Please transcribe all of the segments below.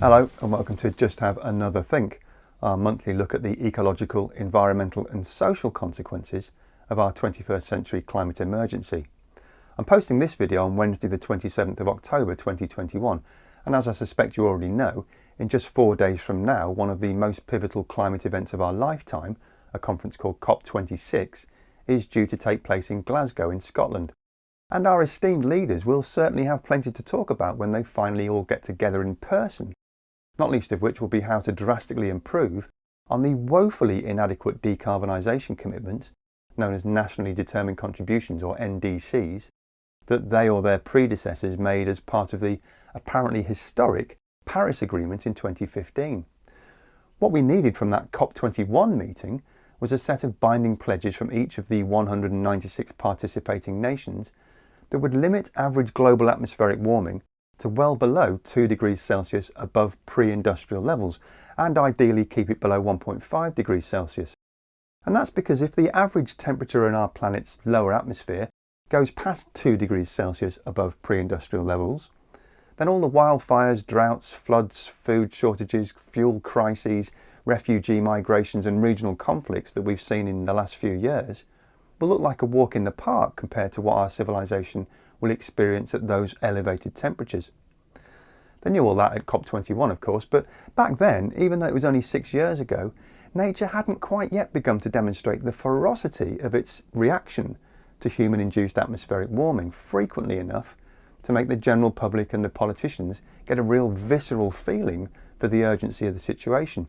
Hello and welcome to Just Have Another Think, our monthly look at the ecological, environmental and social consequences of our 21st century climate emergency. I'm posting this video on Wednesday the 27th of October 2021, and as I suspect you already know, in just 4 days from now, one of the most pivotal climate events of our lifetime, a conference called COP26, is due to take place in Glasgow in Scotland. And our esteemed leaders will certainly have plenty to talk about when they finally all get together in person, not least of which will be how to drastically improve on the woefully inadequate decarbonisation commitments, known as Nationally Determined Contributions or NDCs, that they or their predecessors made as part of the apparently historic Paris Agreement in 2015. What we needed from that COP21 meeting was a set of binding pledges from each of the 196 participating nations that would limit average global atmospheric warming to well below 2 degrees Celsius above pre-industrial levels, and ideally keep it below 1.5 degrees Celsius. And that's because if the average temperature in our planet's lower atmosphere goes past 2 degrees Celsius above pre-industrial levels, then all the wildfires, droughts, floods, food shortages, fuel crises, refugee migrations and regional conflicts that we've seen in the last few years will look like a walk in the park compared to what our civilization will experience at those elevated temperatures. They knew all that at COP21 of course, but back then, even though it was only 6 years ago, nature hadn't quite yet begun to demonstrate the ferocity of its reaction to human-induced atmospheric warming frequently enough to make the general public and the politicians get a real visceral feeling for the urgency of the situation.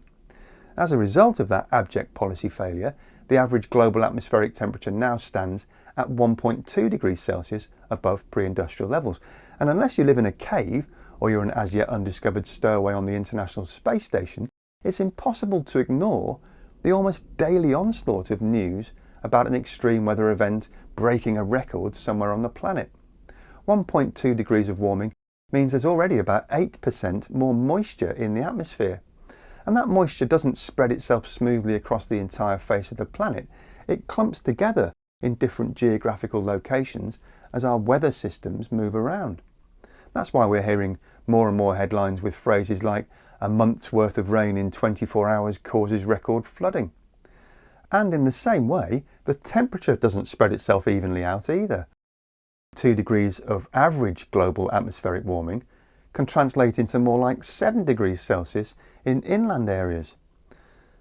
As a result of that abject policy failure, the average global atmospheric temperature now stands at 1.2 degrees Celsius above pre-industrial levels. And unless you live in a cave or you're an as yet undiscovered stowaway on the International Space Station, it's impossible to ignore the almost daily onslaught of news about an extreme weather event breaking a record somewhere on the planet. 1.2 degrees of warming means there's already about 8% more moisture in the atmosphere. And that moisture doesn't spread itself smoothly across the entire face of the planet. It clumps together in different geographical locations as our weather systems move around. That's why we're hearing more and more headlines with phrases like "a month's worth of rain in 24 hours causes record flooding." And in the same way, the temperature doesn't spread itself evenly out either. 2 degrees of average global atmospheric warming can translate into more like 7 degrees Celsius in inland areas.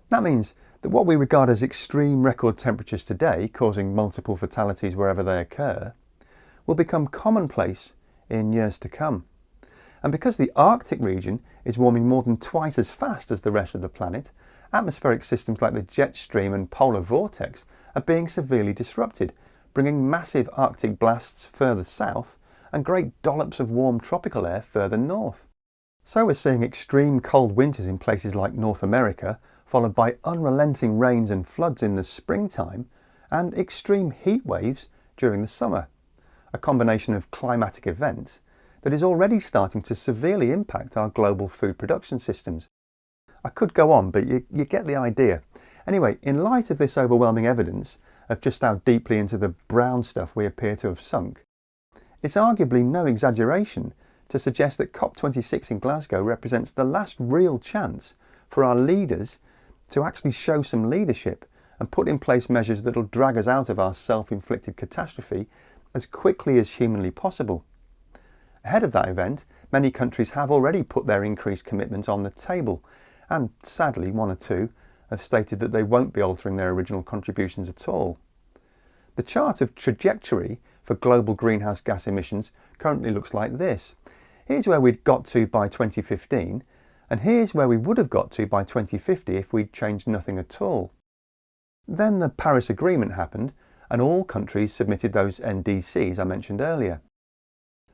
That means that what we regard as extreme record temperatures today, causing multiple fatalities wherever they occur, will become commonplace in years to come. And because the Arctic region is warming more than twice as fast as the rest of the planet, atmospheric systems like the jet stream and polar vortex are being severely disrupted, bringing massive Arctic blasts further south and great dollops of warm tropical air further north. So we're seeing extreme cold winters in places like North America, followed by unrelenting rains and floods in the springtime, and extreme heat waves during the summer. A combination of climatic events that is already starting to severely impact our global food production systems. I could go on, but you get the idea. Anyway, in light of this overwhelming evidence of just how deeply into the brown stuff we appear to have sunk, it's arguably no exaggeration to suggest that COP26 in Glasgow represents the last real chance for our leaders to actually show some leadership and put in place measures that will drag us out of our self-inflicted catastrophe as quickly as humanly possible. Ahead of that event, many countries have already put their increased commitment on the table, and sadly one or two have stated that they won't be altering their original contributions at all. The chart of trajectory for global greenhouse gas emissions currently looks like this. Here's where we'd got to by 2015, and here's where we would have got to by 2050 if we'd changed nothing at all. Then the Paris Agreement happened, and all countries submitted those NDCs I mentioned earlier.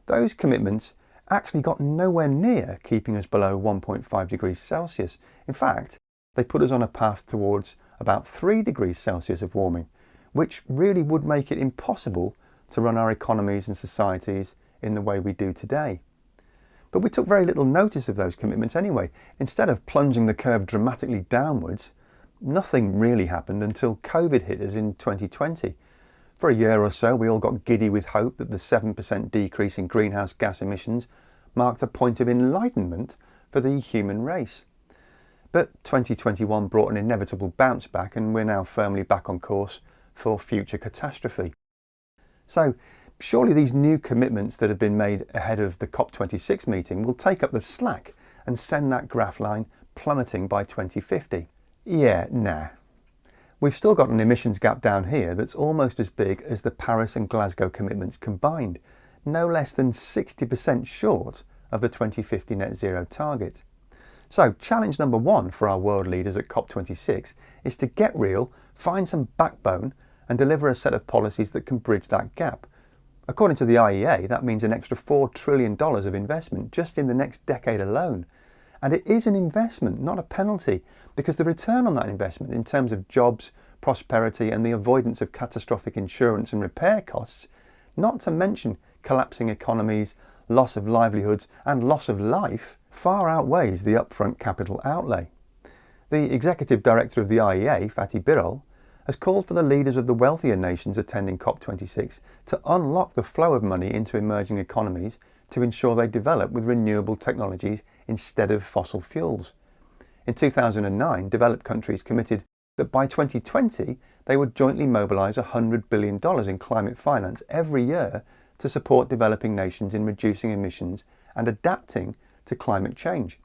Those commitments actually got nowhere near keeping us below 1.5 degrees Celsius. In fact, they put us on a path towards about 3 degrees Celsius of warming, which really would make it impossible to run our economies and societies in the way we do today. But we took very little notice of those commitments anyway. Instead of plunging the curve dramatically downwards, nothing really happened until COVID hit us in 2020. For a year or so, we all got giddy with hope that the 7% decrease in greenhouse gas emissions marked a point of enlightenment for the human race. But 2021 brought an inevitable bounce back, and we're now firmly back on course for future catastrophe. So surely these new commitments that have been made ahead of the COP26 meeting will take up the slack and send that graph line plummeting by 2050. Yeah, nah. We've still got an emissions gap down here that's almost as big as the Paris and Glasgow commitments combined, no less than 60% short of the 2050 net zero target. So challenge number one for our world leaders at COP26 is to get real, find some backbone and deliver a set of policies that can bridge that gap. According to the IEA, that means an extra $4 trillion of investment just in the next decade alone. And it is an investment, not a penalty, because the return on that investment in terms of jobs, prosperity and the avoidance of catastrophic insurance and repair costs, not to mention collapsing economies, loss of livelihoods and loss of life, far outweighs the upfront capital outlay. The Executive Director of the IEA, Fatih Birol, has called for the leaders of the wealthier nations attending COP26 to unlock the flow of money into emerging economies to ensure they develop with renewable technologies instead of fossil fuels. In 2009, developed countries committed that by 2020 they would jointly mobilise $100 billion in climate finance every year to support developing nations in reducing emissions and adapting to climate change.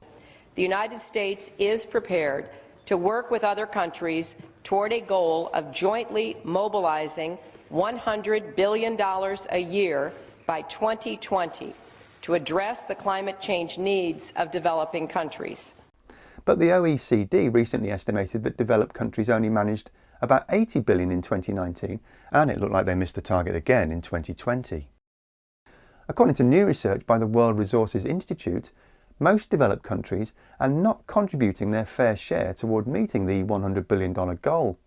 The United States is prepared to work with other countries toward a goal of jointly mobilizing $100 billion a year by 2020 to address the climate change needs of developing countries. But the OECD recently estimated that developed countries only managed about $80 billion in 2019, and it looked like they missed the target again in 2020. According to new research by the World Resources Institute, most developed countries are not contributing their fair share toward meeting the $100 billion goal,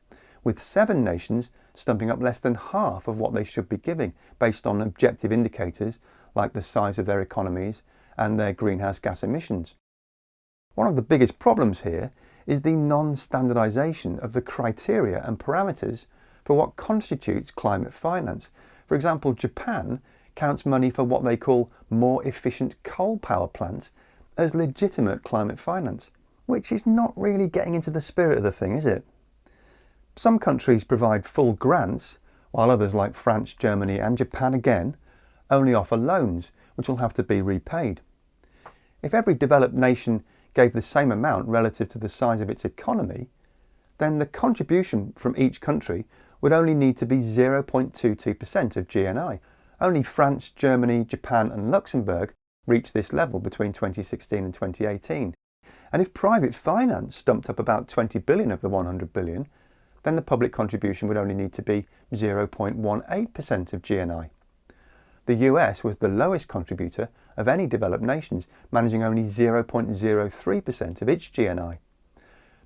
with 7 nations stumping up less than half of what they should be giving based on objective indicators like the size of their economies and their greenhouse gas emissions. One of the biggest problems here is the non-standardisation of the criteria and parameters for what constitutes climate finance. For example, Japan counts money for what they call more efficient coal power plants as legitimate climate finance, which is not really getting into the spirit of the thing, is it? Some countries provide full grants, while others like France, Germany and Japan again only offer loans, which will have to be repaid. If every developed nation gave the same amount relative to the size of its economy, then the contribution from each country would only need to be 0.22% of GNI. Only France, Germany, Japan and Luxembourg reached this level between 2016 and 2018. And if private finance stumped up about 20 billion of the 100 billion, then the public contribution would only need to be 0.18% of GNI. The US was the lowest contributor of any developed nations, managing only 0.03% of its GNI.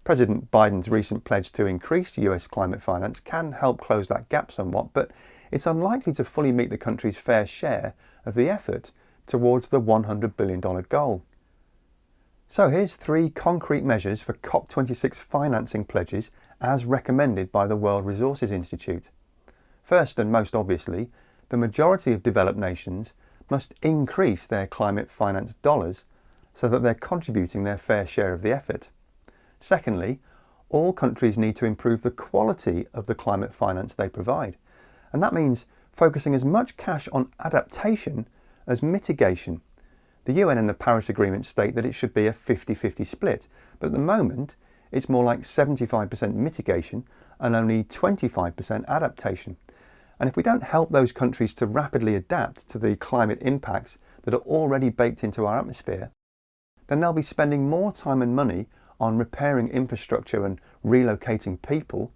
President Biden's recent pledge to increase US climate finance can help close that gap somewhat, but it's unlikely to fully meet the country's fair share of the effort towards the $100 billion goal. So here's 3 concrete measures for COP26 financing pledges as recommended by the World Resources Institute. First and most obviously, the majority of developed nations must increase their climate finance dollars so that they're contributing their fair share of the effort. Secondly, all countries need to improve the quality of the climate finance they provide. And that means focusing as much cash on adaptation as mitigation. The UN and the Paris Agreement state that it should be a 50-50 split, but at the moment it's more like 75% mitigation and only 25% adaptation. And if we don't help those countries to rapidly adapt to the climate impacts that are already baked into our atmosphere, then they'll be spending more time and money on repairing infrastructure and relocating people,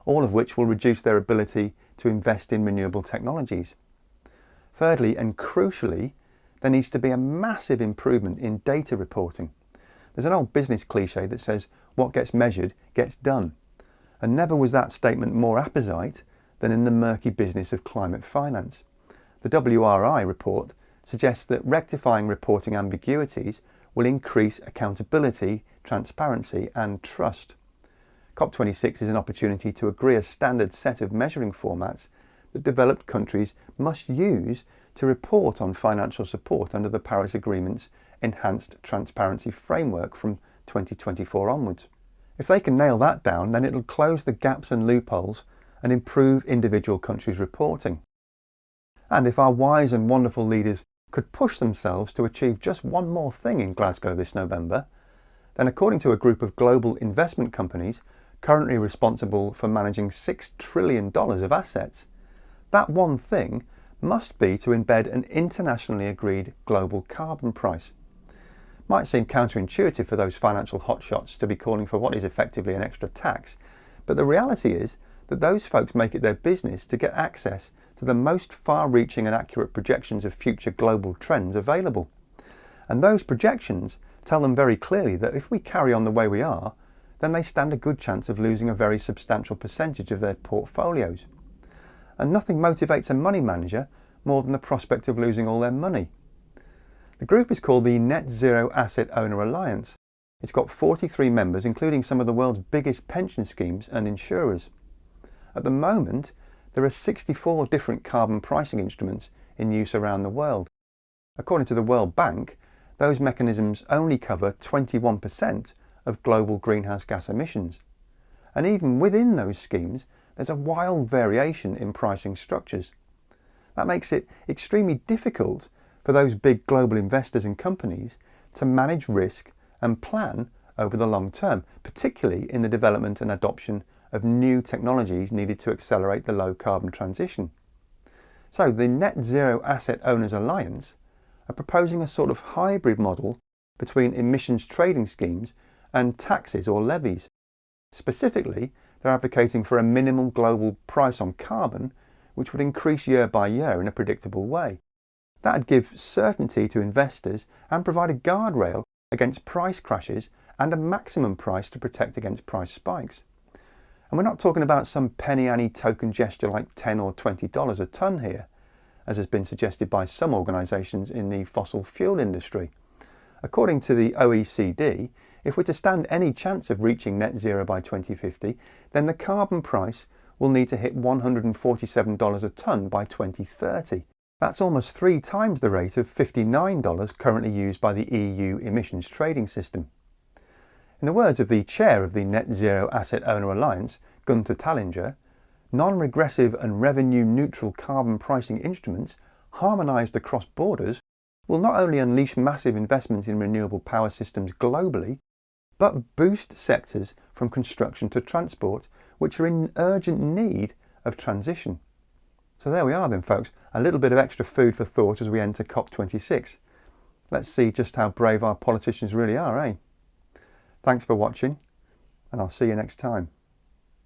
all of which will reduce their ability to invest in renewable technologies. Thirdly, and crucially, there needs to be a massive improvement in data reporting. There's an old business cliche that says, what gets measured gets done. And never was that statement more apposite than in the murky business of climate finance. The WRI report suggests that rectifying reporting ambiguities will increase accountability, transparency and trust. COP26 is an opportunity to agree a standard set of measuring formats that developed countries must use to report on financial support under the Paris Agreement's enhanced transparency framework from 2024 onwards. If they can nail that down, then it'll close the gaps and loopholes and improve individual countries' reporting. And if our wise and wonderful leaders could push themselves to achieve just one more thing in Glasgow this November, then according to a group of global investment companies currently responsible for managing $6 trillion of assets, that one thing must be to embed an internationally agreed global carbon price. Might seem counterintuitive for those financial hotshots to be calling for what is effectively an extra tax, but the reality is that those folks make it their business to get access to the most far-reaching and accurate projections of future global trends available. And those projections tell them very clearly that if we carry on the way we are, then they stand a good chance of losing a very substantial percentage of their portfolios. And nothing motivates a money manager more than the prospect of losing all their money. The group is called the Net Zero Asset Owner Alliance. It's got 43 members, including some of the world's biggest pension schemes and insurers. At the moment, there are 64 different carbon pricing instruments in use around the world. According to the World Bank, those mechanisms only cover 21% of global greenhouse gas emissions. And even within those schemes, there's a wild variation in pricing structures. That makes it extremely difficult for those big global investors and companies to manage risk and plan over the long term, particularly in the development and adoption of new technologies needed to accelerate the low carbon transition. So the Net Zero Asset Owners Alliance are proposing a sort of hybrid model between emissions trading schemes and taxes or levies. Specifically, they're advocating for a minimum global price on carbon, which would increase year by year in a predictable way. That would give certainty to investors and provide a guardrail against price crashes and a maximum price to protect against price spikes. And we're not talking about some penny-ante token gesture like $10 or $20 a tonne here, as has been suggested by some organisations in the fossil fuel industry. According to the OECD, if we're to stand any chance of reaching net zero by 2050, then the carbon price will need to hit $147 a tonne by 2030. That's almost 3 times the rate of $59 currently used by the EU emissions trading system. In the words of the chair of the Net Zero Asset Owner Alliance, Gunther Tallinger, non-regressive and revenue-neutral carbon pricing instruments harmonised across borders will not only unleash massive investments in renewable power systems globally, but boost sectors from construction to transport, which are in urgent need of transition. So there we are then, folks, a little bit of extra food for thought as we enter COP26. Let's see just how brave our politicians really are, eh? Thanks for watching, and I'll see you next time.